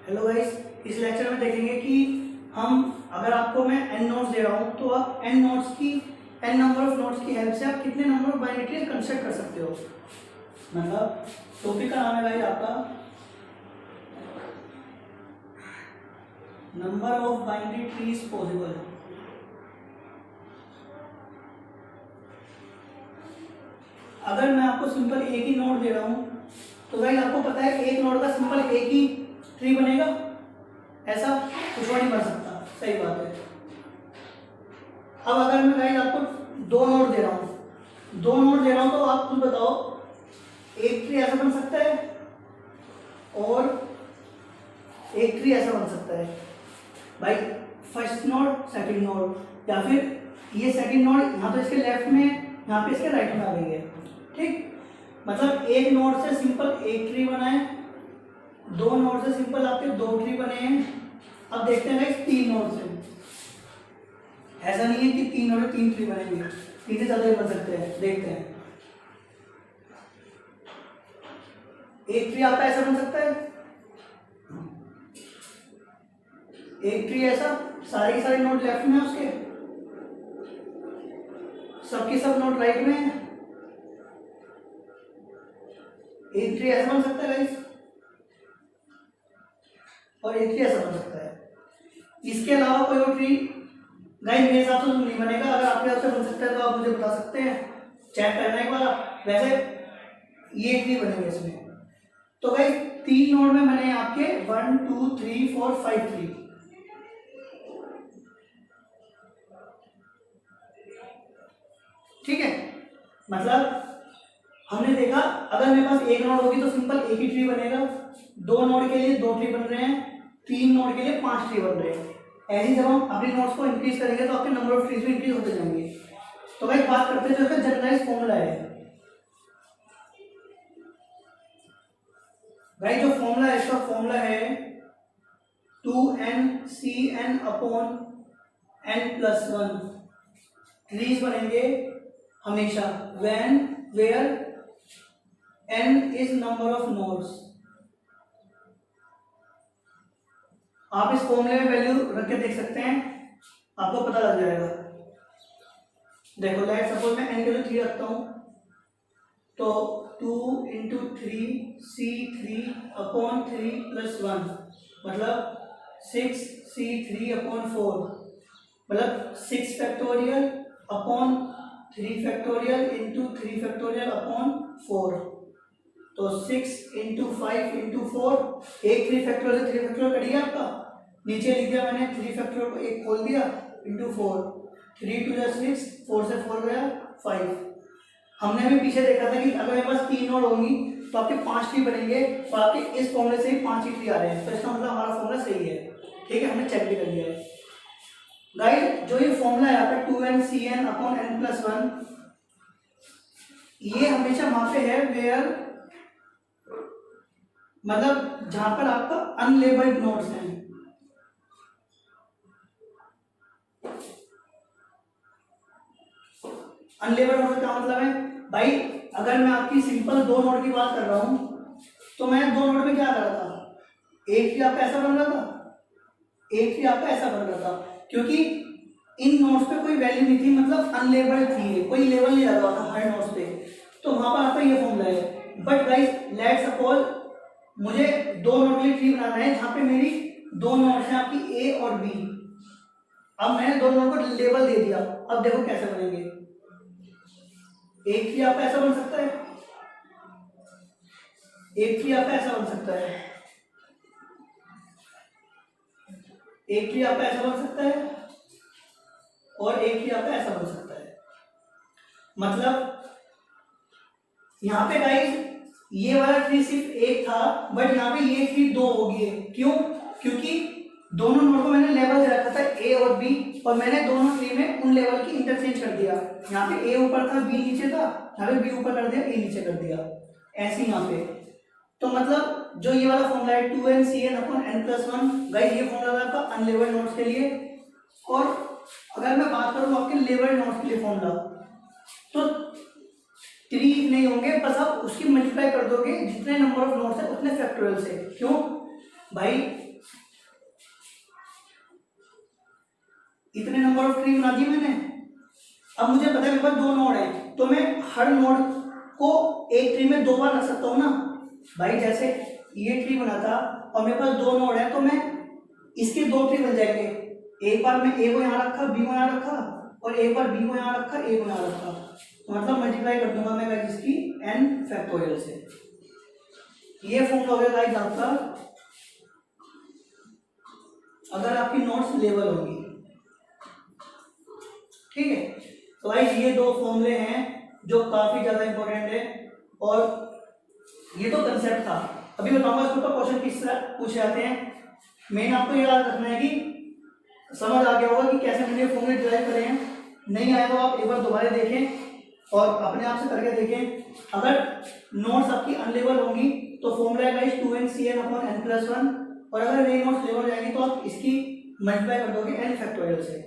Hello guys, इस lecture में देखेंगे कि हम अगर आपको मैं n नोट्स दे रहा हूँ तो आप n नंबर ऑफ नोट्स की हेल्प से आप कितने number of binary trees construct कर सकते हो। मतलब टॉपिक का नाम है गाइस आपका number of binary trees possible. अगर मैं आपको सिंपल एक ही नोड दे रहा हूँ तो गाइस आपको पता है एक नोड का सिंपल एक ही ट्री बनेगा, ऐसा कुछ और नहीं बन सकता। सही बात है। अब अगर मैं गाइस आपको दो नोड दे रहा हूँ तो आप खुद बताओ एक ट्री ऐसा बन सकता है और एक ट्री ऐसा बन सकता है भाई, फर्स्ट नोड सेकंड नोड, या फिर ये सेकंड नोड यहाँ तो इसके लेफ्ट में, यहाँ पे इसके राइट में आ गई है। ठीक, मतलब एक नोड से सिंपल एक ट्री बना है, दो नोड से सिंपल आपके दो ट्री बने हैं। अब देखते हैं गाइस तीन नोड से, ऐसा नहीं है कि तीन नोड तीन ट्री बनेंगे, तीन से ज्यादा भी बन सकते हैं। देखते हैं, एक ट्री आपका ऐसा बन सकता है, एक ट्री ऐसा, सारे के सारे नोड लेफ्ट में है उसके, सबके सब नोड राइट में है। एक ट्री ऐसा बन सकता है गाइस, और एक ट्री ऐसा बन सकता है। इसके अलावा कोई और ट्री गाइस मेरे हिसाब से नहीं बनेगा। अगर आपके हिसाब से बन सकता है तो आप मुझे बता सकते हैं, चेक करना एक बार। वैसे ये ट्री बनेंगे इसमें। तो गाइस तीन नोड में बने आपके 1 2 3 4 5 ट्री। ठीक है, मतलब हमने देखा अगर मेरे पास एक नोड होगी तो सिंपल एक ही ट्री बनेगा, दो नोड के लिए दो ट्री बन रहे हैं, तीन नोड के लिए 5 ट्री बन रहे हैं। ऐसे जब हम अपने नोड्स को इंक्रीज करेंगे तो आपके नंबर ऑफ ट्रीज भी इंक्रीज होते जाएंगे। तो भाई बात करते हैं जो इसका जनरलाइज फॉर्मूला है। भाई जो फॉर्मूला है, इसका फॉर्मूला है 2n अपॉन n+1 ट्रीज बनेंगे हमेशा when where n is number of nodes। आप इस फॉर्मूले में वैल्यू रख के देख सकते हैं, आपको पता लग जाएगा। देखो लेट सपोज मैं n के लिए 3 रखता हूं तो 2 × 3 c3/3+1 मतलब 6c3/4 मतलब 6 factorial upon 3 factorial into 3 factorial upon 4। तो 6 × 5 × 4, एक 3 फैक्टोरियल से 3 फैक्टोरियल कट गया आपका, नीचे लिख दिया मैंने 3 फैक्टोरियल को एक खोल दिया इंटू 4, 3 × 2 = 6, 4 से 4 गया 5। हमने भी पीछे देखा था कि अगर मेरे पास 3 नोड होंगी तो आपके 5 ट्री बनेंगे, और आपके इस फॉर्मूले से ही 5 ही ट्री आ रहे हैं। तो इसका मतलब हमारा फॉर्मूला सही है। ठीक है, हमने चेक भी कर लिया है गाइस। जो ये फॉर्मूला है आपका 2n अपॉन n+1, ये हमेशा वहां पे है वेयर, मतलब जहां पर आपका अनलेबल्ड नोड्स हैं। अनलेबल्ड नोड का मतलब है भाई, अगर मैं आपकी सिंपल दो नोड की बात कर रहा हूं तो मैं दो नोड में क्या कर रहा था, एक ट्री आपका ऐसा बन रहा था, एक ट्री आपका ऐसा बन रहा था, क्योंकि इन नोड्स पे कोई वैल्यू नहीं थी, मतलब अनलेबल्ड थी, कोई लेवल नहीं लगा हुआ था हर नोड्स पे। तो वहां पर आपका ये फॉर्मूला है। बट गाइस लेट्स सपोज मुझे दो नोड के लिए ट्री बनाना है जहां पे मेरी दो नोड्स हैं आपकी ए और बी। अब मैंने दो नोड को लेबल दे दिया, अब देखो कैसे बनेंगे। एक ट्री आपका ऐसा बन सकता है, एक ट्री आपका ऐसा बन सकता है, एक ट्री आपका ऐसा बन सकता है, और एक ट्री आपका ऐसा बन सकता है। मतलब यहाँ पे गाइस ये वाला ट्री सिर्फ एक था, बट यहाँ पे ये ट्री दो हो गई है। क्यों? क्योंकि दोनों नोड को मैंने लेवल दे रखा था ए और बी, और मैंने दोनों ट्री में उन लेवल की इंटरचेंज कर दिया। यहाँ पे ए ऊपर था, बी नीचे था, यहाँ पे बी ऊपर कर दिया, ए नीचे कर दिया, ऐसे यहाँ पे। तो मतलब जो ये वाला फॉर्मूला है 2n अपॉन n+1, गाइस ये फॉर्मूला है आपका अनलेबल्ड नोड्स के लिए। और अगर मैं बात करूँ आपके लेबल्ड नोड्स के लिए फॉर्मूला, तो ट्री नहीं होंगे, बस आप उसकी मल्टीप्लाई कर दोगे जितने नंबर ऑफ नोड्स है उतने फैक्टोरियल से। क्यों भाई? इतने नंबर ऑफ ट्री बना दिए मैंने। अब मुझे पता है मेरे पास 2 नोड है, तो मैं हर नोड को एक ट्री में 2 बार रख सकता हूँ ना भाई। जैसे ये ट्री बना था और मेरे पास 2 नोड है, तो मैं इसके 2 ट्री बन जाएंगे। एक बार मैं ए को यहाँ रखा, बी को यहाँ रखा, और एक बार बी को यहाँ रखा, ए को यहाँ रखा, तो मतलब मल्टीप्लाई कर दूंगा मैं गाइस इसकी n फैक्टोरियल से। ये फॉर्मूला हो गया गाइस आपका अगर आपकी नोट्स लेवल होगी। ठीक है, तो गाइस ये 2 फॉर्मूले हैं जो काफी ज्यादा इंपॉर्टेंट है, और ये तो कंसेप्ट था। अभी बताऊंगा इसके ऊपर क्वेश्चन किस तरह पूछे जाते हैं। मेन आपको ये याद रखना है कि समझ आ गया होगा कि कैसे मैंने फॉर्मूले डिराइव करे हैं। नहीं आया तो आप एक बार दोबारा देखें और अपने आप से करके देखें। अगर नोट्स आपकी अनलेवल होंगी तो फॉर्मूला है गाइस 2n/n+1, और अगर ये नोट्स लेवल जाएंगी तो आप इसकी मल्टीप्लाई कर दोगे n फैक्टोरियल से।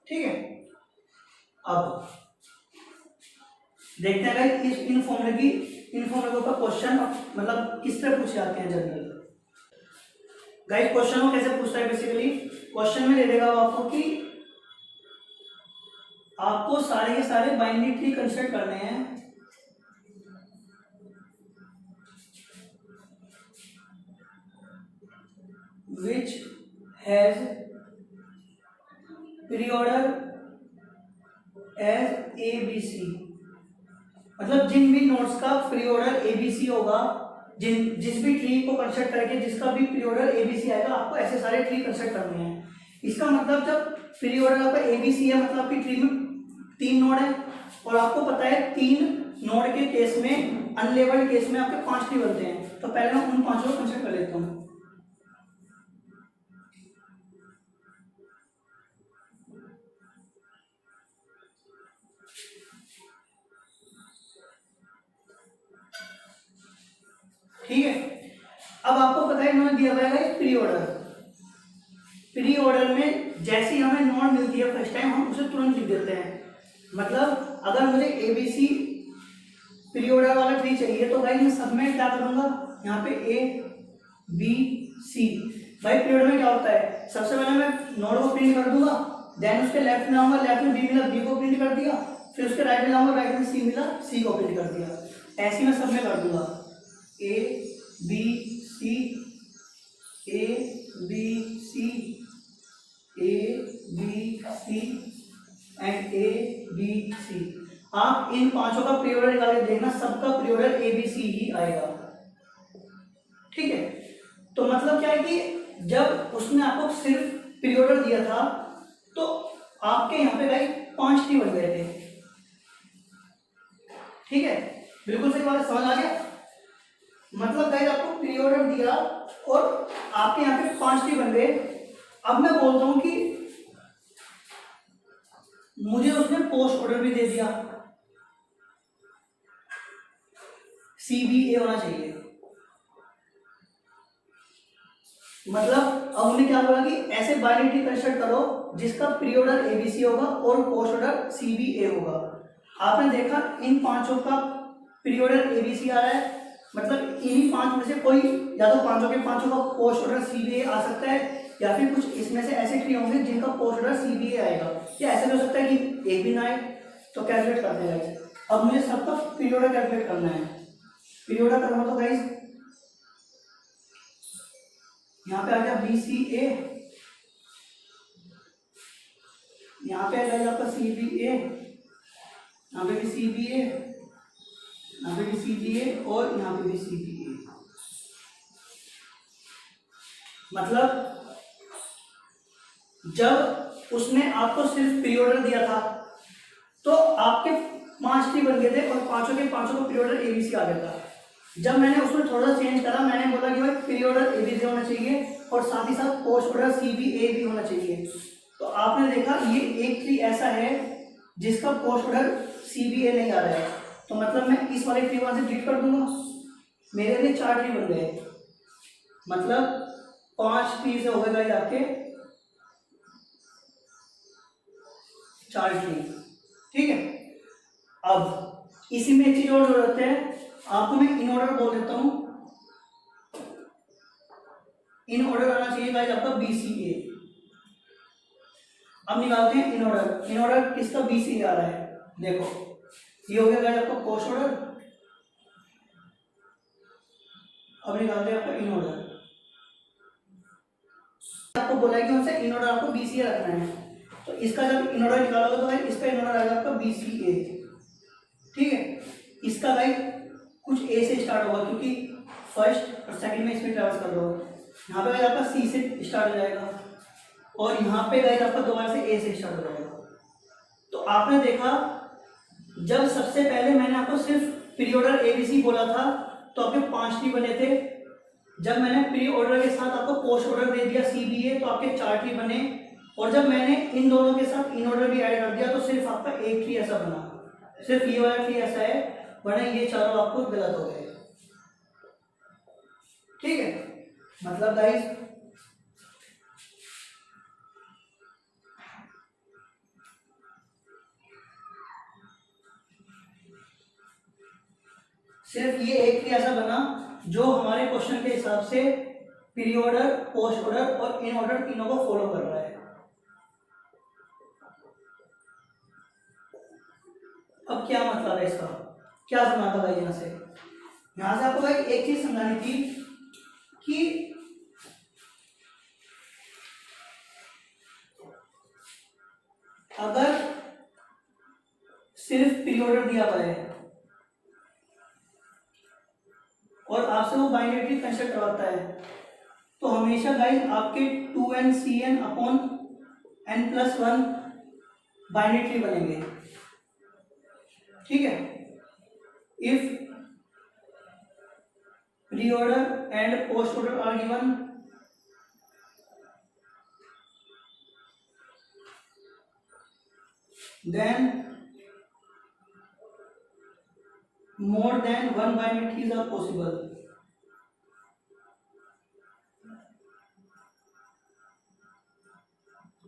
ठीक है, अब देखते हैं गाइस इन फॉर्मूले के ऊपर क्वेश्चन मतलब किस तरह पूछे जाते हैं जनरल। गाइस क्वेश्चन को कैसे पूछता है, बेसिकली क्वेश्चन में दे देगा आपको कि आपको सारे के सारे बाइनरी ट्री कंस्ट्रक्ट करने हैं, which has pre-order as ABC। मतलब जिन भी नोड्स का प्री ऑर्डर ABC होगा, जिस भी ट्री को कंस्ट्रक्ट करके जिसका भी प्री ऑर्डर ABC आएगा, आपको ऐसे सारे ट्री कंस्ट्रक्ट करने हैं। इसका मतलब जब प्री ऑर्डर आपका ABC है मतलब आपकी ट्री में 3 नोड है, और आपको पता है 3 नोड के केस में, अनलेवल्ड केस में आपके 5 ट्री बनते हैं। तो पहले मैं उन 5 को कंस्ट्रक्ट कर लेता हूँ। ठीक है, अब आपको पता है इन्होंने दिया हुआ है प्री ऑर्डर। प्री ऑर्डर में जैसे ही हमें नोड मिलती है फर्स्ट टाइम, हम उसे तुरंत लिख देते हैं। मतलब अगर मुझे ABC प्री ऑर्डर वाला ट्री चाहिए तो भाई मैं सब में क्या करूंगा, यहाँ पे A B C। भाई प्री ऑर्डर में क्या होता है, सबसे पहले मैं नोड को प्रिंट कर दूंगा, देन उसके लेफ्ट में आऊंगा, लेफ्ट में B मिला, B को प्रिंट कर दिया, फिर उसके राइट में आऊंगा, राइट में C मिला, C को प्रिंट कर दिया। ऐसे मैं सब में कर दूंगा A B C A B C A B C and A B C। आप इन 5 का प्री ऑर्डर निकाल के देखना, सबका प्री ऑर्डर ABC ही आएगा। ठीक है, तो मतलब क्या है कि जब उसने आपको सिर्फ प्री ऑर्डर दिया था तो आपके यहाँ पे भाई 5 ट्री बन गए थे। ठीक है, बिल्कुल सही बात, समझ आ गया। मतलब गाइस आपको प्री ऑर्डर दिया और आपके यहाँ पे 5 ट्री बन गए। अब मैं बोलता हूं कि मुझे उसने पोस्ट ऑर्डर भी दे दिया, CBA होना चाहिए। मतलब अब उन्हें क्या बोला कि ऐसे बाइनरी ट्री कंस्ट्रक्ट करो जिसका प्री ऑर्डर ABC होगा और पोस्ट ऑर्डर CBA होगा। आपने देखा इन 5 का प्री ऑर्डर ABC आ रहा है, मतलब इन्हीं 5 में से कोई या तो 5 के 5 का पोस्ट ऑर्डर CBA आ सकता है, या फिर कुछ इसमें से ऐसे ट्री होंगे जिनका पोस्ट ऑर्डर CBA आएगा, या ऐसा भी हो सकता है कि एक भी ना आए। तो कैलकुलेट करते हैं गाइस। अब मुझे सबका प्री ऑर्डर कैलकुलेट करना है। प्री ऑर्डर करूंगा तो गाइस यहाँ पे आ गया BCA, यहाँ पे आ गया आपका CBA, यहाँ पे भी CBA, यहाँ पे भी CBA और यहाँ पे भी CBA। मतलब जब उसने आपको सिर्फ प्री ऑर्डर दिया था तो आपके 5 ट्री बन गए थे और 5 के 5 को प्री ऑर्डर ABC आ गया था। जब मैंने उसमें थोड़ा सा चेंज करा, मैंने बोला कि भाई प्री ऑर्डर ABC होना चाहिए और साथ ही साथ पोस्ट ऑर्डर CBA भी होना चाहिए। तो आपने देखा ये एक ट्री ऐसा है जिसका पोस्ट ऑर्डर CBA नहीं आ रहा है, तो मतलब मैं इस वाले ट्री वहां से डिलीट कर दूंगा। मेरे लिए 4 ट्री बन गए, मतलब 5 ट्री से हो गए आपके 4 ट्री। ठीक है, अब इसी में एक चीज और जरूरत है, आपको मैं इन ऑर्डर बोल देता हूं। इन ऑर्डर आना चाहिए गाइस आपका BCA। अब निकालते हैं इन ऑर्डर। इन ऑर्डर किसका बी सी आ रहा है, देखो ये हो गया गाइस आपका पोस्ट ऑर्डर। अब निकालते हैं आपका इन ऑर्डर। आपको बोला है कि हमसे इन ऑर्डर आपको बी सी ए रखना है, तो इसका जब इन ऑर्डर निकालोगे तो भाई इसका इन ऑर्डर आएगा आपका बी सी ए, ठीक है। इसका भाई कुछ ए से स्टार्ट होगा क्योंकि फर्स्ट और सेकंड में इसमें ट्रेवल्स कर रहे हो। यहाँ पे आपका सी से स्टार्ट हो जाएगा और यहाँ पे गाइस आपका दोबारा से ए से स्टार्ट हो जाएगा। तो आपने देखा जब सबसे पहले मैंने आपको सिर्फ प्री ऑर्डर एबीसी बोला था तो आपके 5 ट्री बने थे। जब मैंने प्री ऑर्डर के साथ आपको पोस्ट ऑर्डर दे दिया सीबीए तो आपके 4 ट्री बने, और जब मैंने इन दोनों के साथ इन ऑर्डर भी ऐड कर दिया तो सिर्फ आपका एक ट्री ऐसा बना। सिर्फ ये वाला ट्री ऐसा है, वरना ये चारों आपको गलत हो गए, ठीक है। मतलब गाइस सिर्फ ये एक ट्री ऐसा बना जो हमारे क्वेश्चन के हिसाब से प्री ऑर्डर, पोस्ट ऑर्डर और इन ऑर्डर तीनों को फॉलो कर रहा है। अब क्या मतलब है इसका, क्या समझना था भाई यहां से आपको भाई एक चीज समझानी थी कि अगर सिर्फ प्री ऑर्डर दिया हुआ है और आपसे वो बाइनरी ट्री कंस्ट्रक्ट करवाता है तो हमेशा गाइस आपके 2n cn upon n+1 binary tree बनेंगे, ठीक है। If pre order and post order are given then more than one binary trees are possible।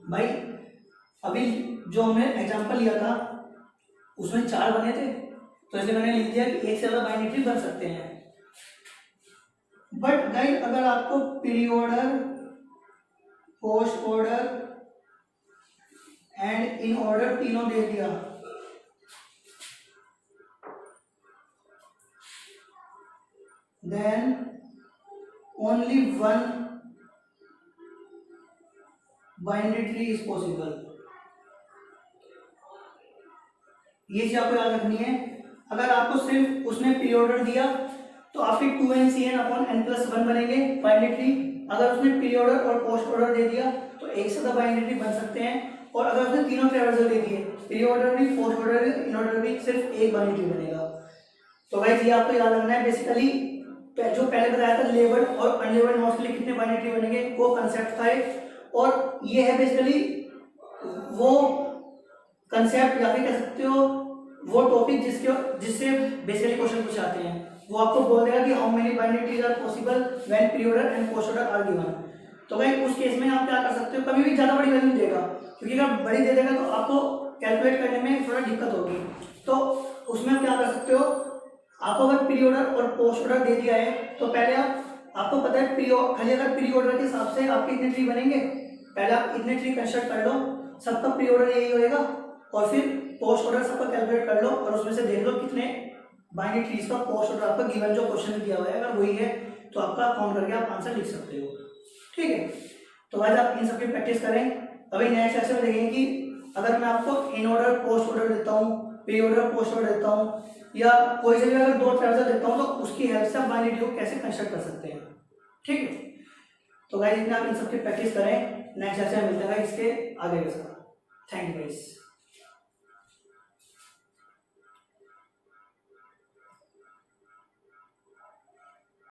भाई अभी जो हमने एग्जांपल लिया था उसमें 4 बने थे तो इसलिए मैंने लिख दिया कि एक से ज्यादा बाइनरी ट्री बन सकते हैं। बट गाइस अगर आपको pre order, post order and in order तीनों दे दिया then only one binary tree is possible। ये चीज आपको याद रखनी है। अगर आपको सिर्फ उसने प्री ऑर्डर दिया तो आपके 2n cn अपॉन n+1 बनेंगे बाइनरी ट्री। अगर उसने प्री ऑर्डर और पोस्ट ऑर्डर दे दिया तो एक से ज्यादा बाइनरी ट्री बन सकते हैं, और अगर उसने तीनों ट्रेवर्सल दे दिए, प्री ऑर्डर भी, पोस्ट ऑर्डर भी, इन ऑर्डर भी, सिर्फ एक बाइनरी ट्री बनेगा। तो भाई ये आपको याद रखना है। बेसिकली जो पहले बताया था लेबल्ड और अनलेबल्ड नोड्स के लिए कितने बाइनरी ट्री बनेंगे वो कंसेप्ट था, और ये है बेसिकली वो कंसेप्ट या फिर कह सकते हो वो टॉपिक जिससे बेसिकली क्वेश्चन पूछ आते हैं। वो आपको बोल देगा कि how many binary trees are possible when pre order and post order are given. तो भाई उस केस में आप क्या कर सकते हो, कभी भी ज़्यादा बड़ी वैल्यू देगा, क्योंकि अगर बड़ी दे देगा तो आपको कैलकुलेट करने में थोड़ा दिक्कत होगी। तो उसमें आप क्या कर सकते हो, आपको अगर प्री ऑर्डर और पोस्ट ऑर्डर दे दिया है तो पहले आपको पता है खाली अगर प्री ऑर्डर के हिसाब से आपके इतने ट्री बनेंगे, पहले आप इतने ट्री कंस्ट्रक्ट कर लो, सबका प्री ऑर्डर यही होएगा, और फिर पोस्ट ऑर्डर सबका कैलकुलेट कर लो और उसमें से देख लो कितने बाइनरी ट्रीज का पोस्ट ऑर्डर आपका गिवन जो क्वेश्चन दिया हुआ है अगर वही है तो आपका काउंट करके आप आंसर लिख सकते हो, ठीक है। तो भाई आप इन सबकी प्रैक्टिस करें। अभी नेक्स्ट सेक्शन में देखेंगे कि अगर मैं आपको इन ऑर्डर पोस्ट ऑर्डर देता हूँ, प्री ऑर्डर पोस्ट ऑर्डर देता हूँ, या कोई से भी अगर 2 ट्रेवर्सल देता हूँ तो उसकी हेल्प से आप बाइनरी ट्री को कैसे कंस्ट्रक्ट कर सकते हैं, ठीक है। तो गाइस इतना आप इन सबकी प्रैक्टिस करें। नेक्स्ट सेक्शन में मिलते हैं इसके आगे के साथ। Thank you guys.